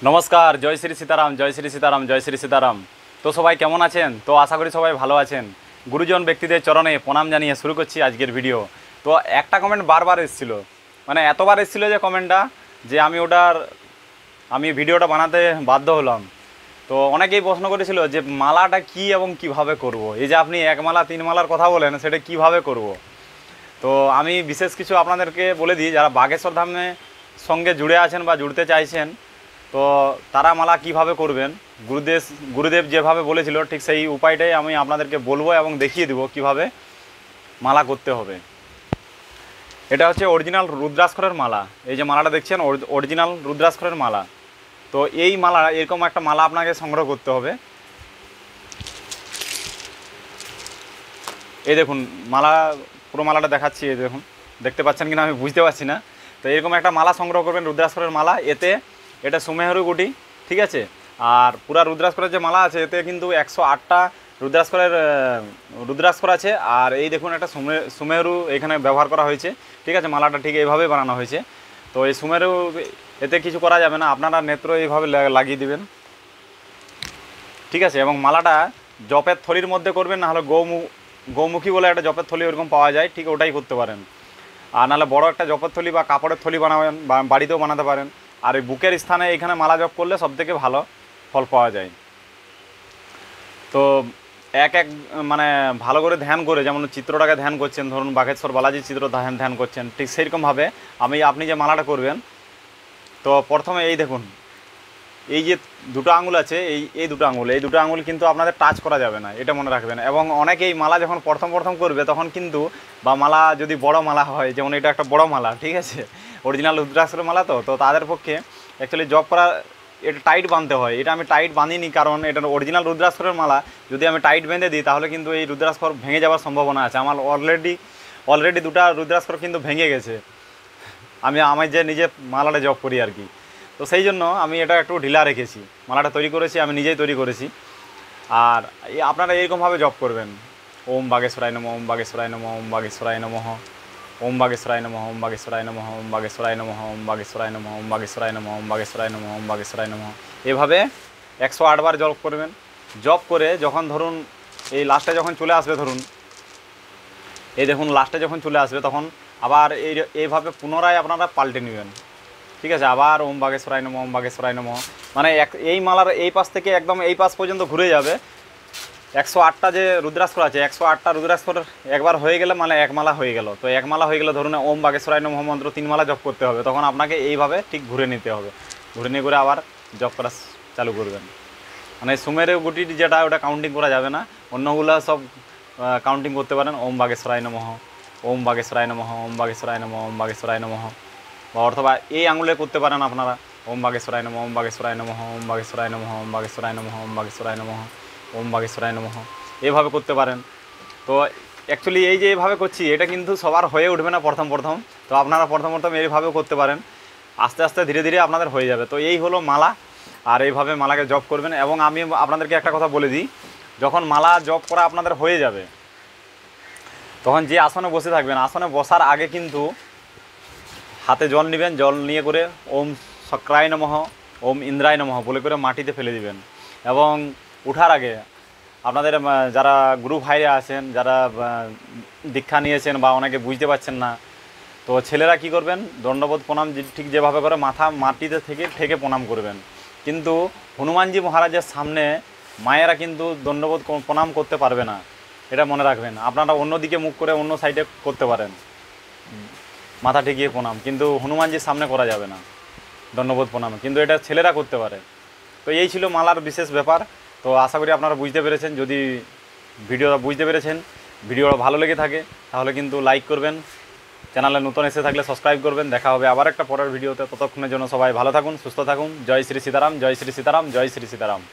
नमस्कार जय श्री सीताराम जय श्री सीताराम जय श्री सीताराम। तो सबाई केमन आছেন? तो आशा करी सबाई भालो आছেন। गुरुजन व्यक्तिদের चरणे प्रणाम জানিয়ে शुरू করছি আজকের ভিডিও। তো একটা কমেন্ট বারবার এসেছিল, মানে এতবার এসেছিল যে কমেন্টটা যে আমি ভিডিওটা বানাতে বাধ্য হলাম। তো অনেকেই প্রশ্ন করেছিল যে মালাটা কি এবং কিভাবে করব। এই যে আপনি এক মালা তিন মালার কথা বলেন সেটা কিভাবে করব। তো আমি বিশেষ কিছু আপনাদেরকে বলে দিই, যারা বাগেশ্বর ধামে সঙ্গে জুড়ে আছেন বা জুড়তে চাইছেন তো তারা মালা কিভাবে করবেন, গুরুদেব যেভাবে বলেছিল ঠিক সেই উপায়টাই আমি আপনাদেরকে বলবো এবং দেখিয়ে দেবো কিভাবে মালা করতে হবে। এটা হচ্ছে অরিজিনাল রুদ্রাক্ষরের মালা। এই যে মালাটা দেখছেন অরিজিনাল রুদ্রাক্ষরের মালা। তো এই মালা এরকম একটা মালা আপনাকে সংগ্রহ করতে হবে। এই দেখুন মালা, পুরো মালাটা দেখাচ্ছি। এই দেখুন, দেখতে পাচ্ছেন কিনা আমি বুঝতে পারছি না। তো এরকম একটা মালা সংগ্রহ করবেন রুদ্রাক্ষরের মালা। এটা সুমেরু গুটি, ঠিক আছে। আর পুরা রুদ্রাক্ষরের যে মালা আছে এতে কিন্তু 108টা রুদ্রাক্ষর আছে। আর এই দেখুন একটা সুমেরু এখানে ব্যবহার করা হয়েছে, ঠিক আছে। মালাটা ঠিক এইভাবে বানানো হয়েছে। তো এই সুমেরু এতে কিছু করা যাবে না, আপনারা নেত্র এইভাবে লাগিয়ে দিবেন, ঠিক আছে। এবং মালাটা জপের থলির মধ্যে করবেন, নাহলে গৌমুখী বলে একটা জপের থলি ওরকম পাওয়া যায়, ঠিক ওটাই করতে পারেন। আর নাহলে বড় একটা জপের থলি বা কাপড়ের থলি বানাবেন, বাড়িতেও বানাতে পারেন। আর এই বুকের স্থানে এখানে মালা জপ করলে সবথেকে ভালো ফল পাওয়া যায়। তো মানে ভালো করে ধ্যান করে, যেমন চিত্রটাকে ধ্যান করছেন, ধরুন বাঘেশ্বর বালাজির চিত্র ধ্যান করছেন, ঠিক সেইরকমভাবে আপনি যে মালাটা করবেন। তো প্রথমে এই দেখুন, এই যে দুটো আঙুল আছে, এই দুটো আঙুল কিন্তু আপনাদের টাচ করা যাবে না, এটা মনে রাখবেন। এবং অনেকেই মালা যখন প্রথম করবে তখন কিন্তু, বা মালা যদি বড় মালা হয়, যেমন এটা একটা বড় মালা, ঠিক আছে, অরিজিনাল রুদ্রাক্ষরের মালা। তো তাদের পক্ষে অ্যাকচুয়ালি জব করা এটা টাইট বাঁধতে হয়। এটা আমি টাইট বাঁধিনি, কারণ এটা অরিজিনাল রুদ্রাক্ষরের মালা। যদি আমি টাইট বেঁধে দিই তাহলে কিন্তু এই রুদ্রাক্ষর ভেঙে যাওয়ার সম্ভাবনা আছে। আমার অলরেডি দুটা রুদ্রাক্ষর কিন্তু ভেঙে গেছে, আমি যে নিজে মালাটা জব করি আর কি। তো সেই জন্য আমি এটা একটু ঢিলা রেখেছি, মালাটা তৈরি করেছি, আমি নিজেই তৈরি করেছি। আর আপনারা এইরকমভাবে জব করবেন, ওম বাগেশ্বরায় নমঃ, ওম বাগেশ্বরায় নমঃ, ওম বাগেশ্বরায় নমঃ, ওম বাগেশ্বরায় নমঃ, ওম বাগেশ্বরায় নমঃ, ওম বাগেশ্বরায় নমঃ, ওম বাগেশ্বরায় নমঃ, ওম বাগেশ্বরায় নমঃ, ওম বাগেশ্বরায় নমঃ, ওম বাগেশ্বরায় নমঃ। এভাবে 108 বার জপ করবেন। জপ করে যখন ধরুন এই লাস্টে যখন চলে আসবে, ধরুন এই দেখুন লাস্টে যখন চলে আসবে তখন আবার এইভাবে পুনরায় আপনারা পাল্টে নেবেন, ঠিক আছে। আবার ওম বাগেশ্বরায় নমঃ, ওম বাগেশ্বরায় নমঃ, মানে এই মালার এই পাশ থেকে একদম এই পাশ পর্যন্ত ঘুরে যাবে। 108টা যে রুদ্রাক্ষর আছে, 108টা রুদ্রাক্ষর একবার হয়ে গেলে মানে এক মালা হয়ে গেল। তো এক মালা হয়ে গেলে ধরুন ওম বাগেশ্বরায় নমঃ মন্ত্র 3 মালা জপ করতে হবে। তখন আপনাকে এইভাবে ঠিক ঘুরে নিতে হবে, ঘুরে নিয়ে করে আবার জপ করা চালু করবেন। মানে সুমেরু গুটি যেটা, ওটা কাউন্টিং করা যাবে না, অন্যগুলো সব কাউন্টিং করতে পারেন। ওম বাগেশ্বরায় নমঃ, ওম বাগেশ্বরায় নমঃ, ওম বাগেশ্বরায় নমঃ, ওম বাগেশ্বরায় নমঃ। বা অথবা এই আঙুলে করতে পারেন আপনারা, ওম বাগেশ্বরায় নমঃ, ওম বাগেশ্বরায় নমঃ, ওম বাগেশ্বরায় নমঃ, ওম বাগেশ্বরায় নমঃ, ওম বাগেশ্বরায় নমঃ, ওম বাগেশ্বরায় নমঃ, এইভাবে করতে পারেন। তো অ্যাকচুয়ালি এই যে এইভাবে করছি এটা কিন্তু সবার হয়ে উঠবে না প্রথম। তো আপনারা প্রথম এইভাবেও করতে পারেন, আস্তে আস্তে ধীরে ধীরে আপনাদের হয়ে যাবে। তো এই হলো মালা, আর এইভাবে মালাকে জপ করবেন। এবং আমি আপনাদেরকে একটা কথা বলে দিই, যখন মালা জপ করা আপনাদের হয়ে যাবে তখন যে আসনে বসে থাকবেন, আসনে বসার আগে কিন্তু হাতে জল নেবেন, জল নিয়ে করে ওম শক্রায় নমঃ, ওম ইন্দ্রায় নমঃ বলে করে মাটিতে ফেলে দিবেন। এবং উঠার আগে আপনাদের যারা গুরু ভাইরা আছেন, যারা দীক্ষা নিয়েছেন বা অনেকে বুঝতে পারছেন না, তো ছেলেরা কি করবেন, দণ্ডবোধ প্রণাম ঠিক যেভাবে করে মাথা মাটিতে থেকে প্রণাম করবেন। কিন্তু হনুমানজি মহারাজের সামনে মায়েরা কিন্তু দণ্ডবোধ প্রণাম করতে পারবে না, এটা মনে রাখবেন। আপনারা অন্যদিকে মুখ করে অন্য সাইডে করতে পারেন মাথা ঠেকিয়ে প্রণাম, কিন্তু হনুমানজির সামনে করা যাবে না দণ্ডবোধ প্রণাম, কিন্তু এটা ছেলেরা করতে পারে। তো এই ছিল মালার বিশেষ ব্যাপার। তো আশা করি আপনারা বুঝতে পেরেছেন। যদি ভিডিওটা বুঝতে পেরেছেন, ভিডিওটা ভালো লেগে থাকে তাহলে কিন্তু লাইক করবেন, চ্যানেলে নতুন এসে থাকলে সাবস্ক্রাইব করবেন। দেখা হবে আবার একটা পরের ভিডিওতে। ততক্ষণের জন্য সবাই ভালো থাকুন, সুস্থ থাকুন। জয় শ্রী সীতারাম, জয় শ্রী সীতারাম, জয় শ্রী সীতারাম।